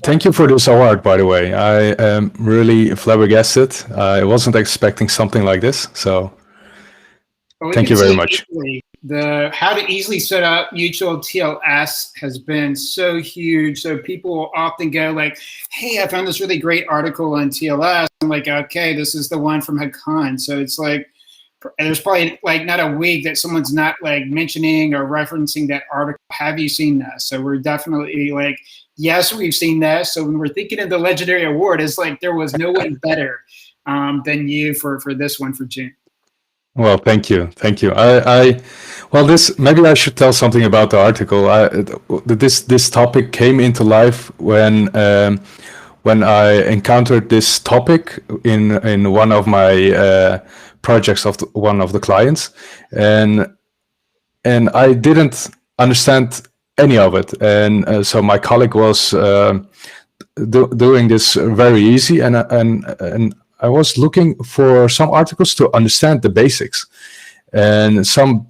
Thank you for this award, by the way. I am really flabbergasted. I wasn't expecting something like this, so Well, we thank can you very see much. easily the how to easily set up mutual TLS has been so huge. So people will often go like, "Hey, I found this really great article on TLS." I'm like, "Okay, this is the one from Hakan." So it's like there's probably like not a week that someone's not like mentioning or referencing that article. Have you seen that? So we're definitely like, yes, we've seen that. So when we're thinking of the legendary award, it's like there was no one better than you for this one for June. Well, thank you, thank you. Well, this maybe I should tell something about the article. This topic came into life when I encountered this topic in one of my projects of one of the clients, and I didn't understand any of it, and so my colleague was doing this very easy, and I was looking for some articles to understand the basics, and some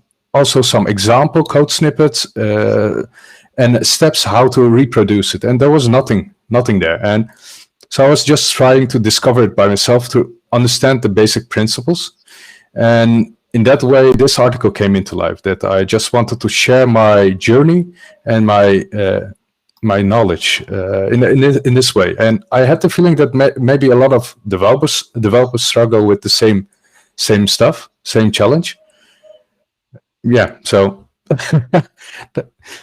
example code snippets, and steps how to reproduce it, and there was nothing there, and so I was just trying to discover it by myself to understand the basic principles, and in that way this article came into life, that I just wanted to share my journey and my knowledge in this way. And I had the feeling that maybe a lot of developers struggle with the same stuff, same challenge. Yeah, so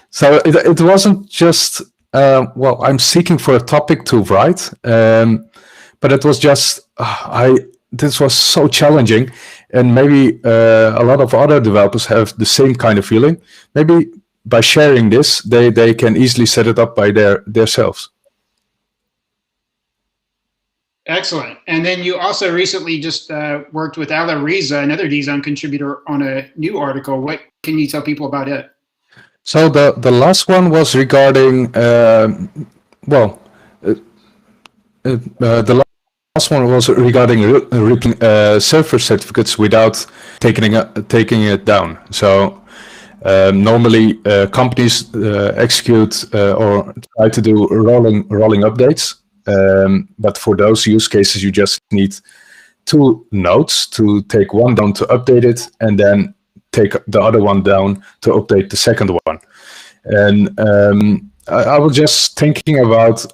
so it wasn't just well, I'm seeking for a topic to write, but it was just I this was so challenging, and maybe a lot of other developers have the same kind of feeling. Maybe by sharing this, they can easily set it up by themselves. Excellent. And then you also recently just worked with Alariza, another DZone contributor, on a new article. What can you tell people about it? So the last one was regarding well, the last one was regarding server certificates without taking it down. So normally companies execute or try to do rolling updates, but for those use cases you just need two nodes to take one down to update it, and then take the other one down to update the second one. And I was just thinking about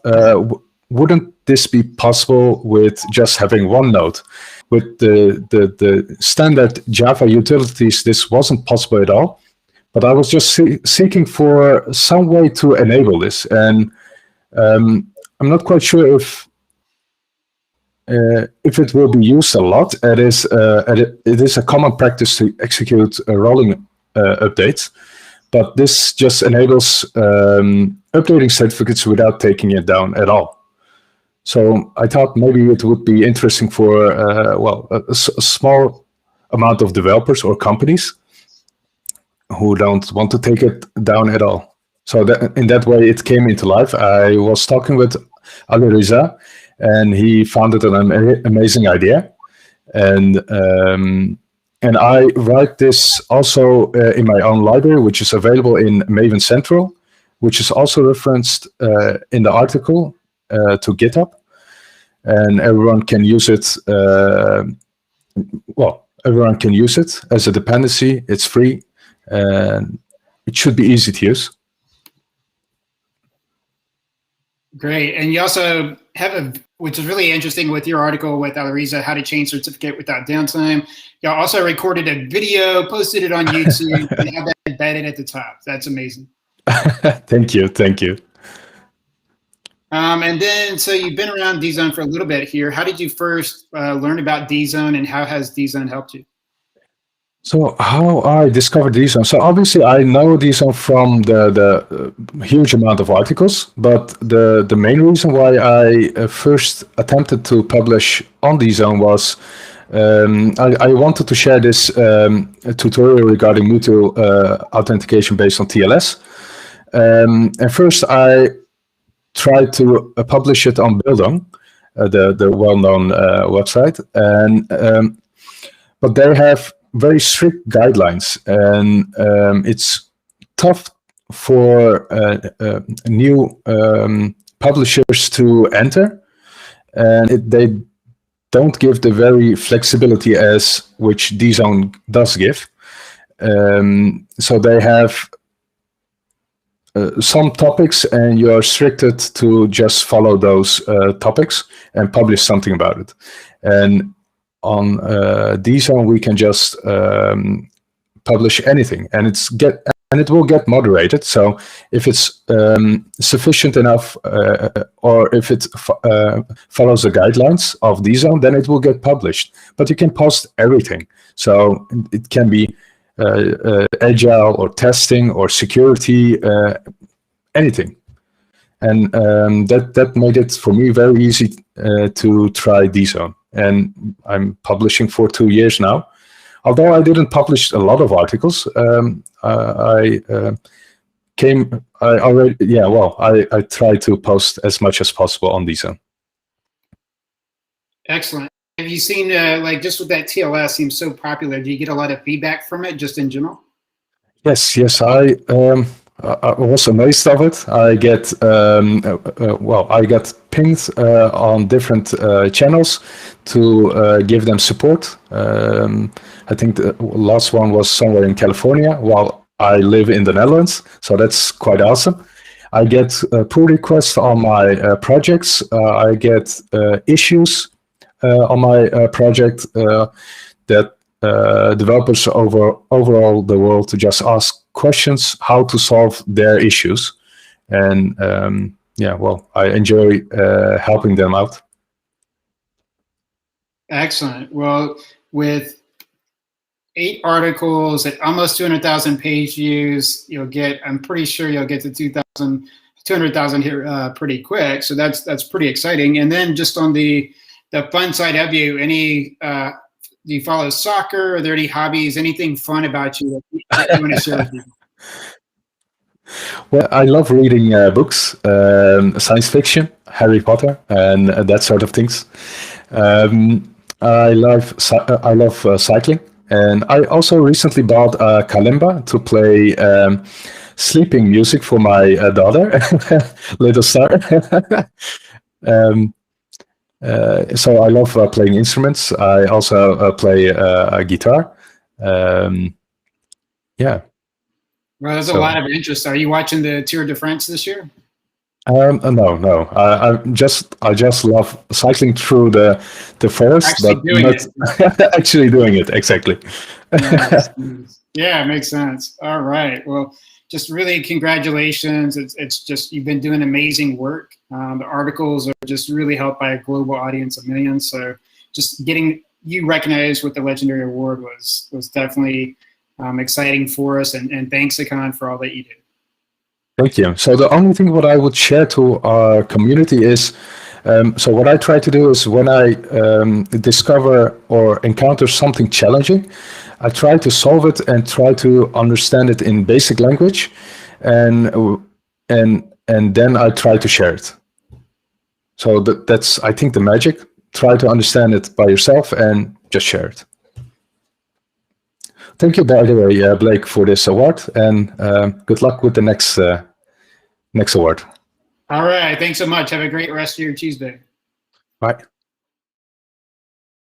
wouldn't this be possible with just having one node? With the standard Java utilities, this wasn't possible at all. But I was just seeking for some way to enable this, and I'm not quite sure if it will be used a lot. It is a common practice to execute rolling updates, but this just enables updating certificates without taking it down at all. So I thought maybe it would be interesting for a small amount of developers or companies who don't want to take it down at all. So in that way, it came into life. I was talking with Aliriza, and he found it an amazing idea. And I write this also in my own library, which is available in Maven Central, which is also referenced in the article to GitHub. And everyone can use it. Everyone can use it as a dependency. It's free, and it should be easy to use. Great. And you also have which is really interesting with your article with Alariza, how to change certificate without downtime. Y'all also recorded a video, posted it on YouTube, and have that embedded at the top. That's amazing. Thank you. Thank you. And then, so you've been around DZone for a little bit here. How did you first learn about DZone, and how has DZone helped you? So how I discovered DZone. So obviously I know DZone from the huge amount of articles, but the main reason why I first attempted to publish on DZone was I wanted to share this tutorial regarding mutual authentication based on TLS. And first I tried to publish it on Bildung, the well-known website, and but they have very strict guidelines, and it's tough for new publishers to enter, and they don't give the very flexibility as which DZone does give. So they have some topics, and you're restricted to just follow those topics and publish something about it. And on DZone, we can just publish anything, and it will get moderated. So if it's sufficient enough, or if it follows the guidelines of DZone, then it will get published. But you can post everything. So it can be agile or testing or security, anything. And that made it for me very easy to try DZone. And I'm publishing for 2 years now. Although I didn't publish a lot of articles, I try to post as much as possible on DZone. Excellent. Have you seen, like, just with that TLS seems so popular, do you get a lot of feedback from it, just in general? Yes, I was amazed of it. I get pinged on different channels to give them support. I think the last one was somewhere in California, while I live in the Netherlands, so that's quite awesome. I get pull requests on my projects. I get issues on my project that developers overall the world to just ask questions how to solve their issues. And I enjoy helping them out. Excellent. Well, with 8 articles at almost 200,000 page views, I'm pretty sure you'll get to 200,000 here pretty quick. So that's pretty exciting. And then just on the fun side of you, do you follow soccer? Are there any hobbies, anything fun about you that you want to share with people? Well, I love reading books, science fiction, Harry Potter, and that sort of things. I love cycling, and I also recently bought a kalimba to play sleeping music for my daughter, little star. So I love playing instruments. I also play a guitar. Well, there's a lot of interest. Are you watching the Tour de France this year? No. I just love cycling through the forest, actually doing it. Exactly. Yeah, it makes sense. All right. Well, just really congratulations. It's just, you've been doing amazing work. The articles are just really helped by a global audience of millions. So just getting you recognized with the Legendary Award was definitely exciting for us. And thanks, Hakan, for all that you did. Thank you. So the only thing what I would share to our community is, so what I try to do is when I discover or encounter something challenging, I try to solve it and try to understand it in basic language, and then I try to share it. So that's, I think, the magic. Try to understand it by yourself and just share it. Thank you, by the way, Blake, for this award, and good luck with the next award. All right. Thanks so much. Have a great rest of your Tuesday. Bye.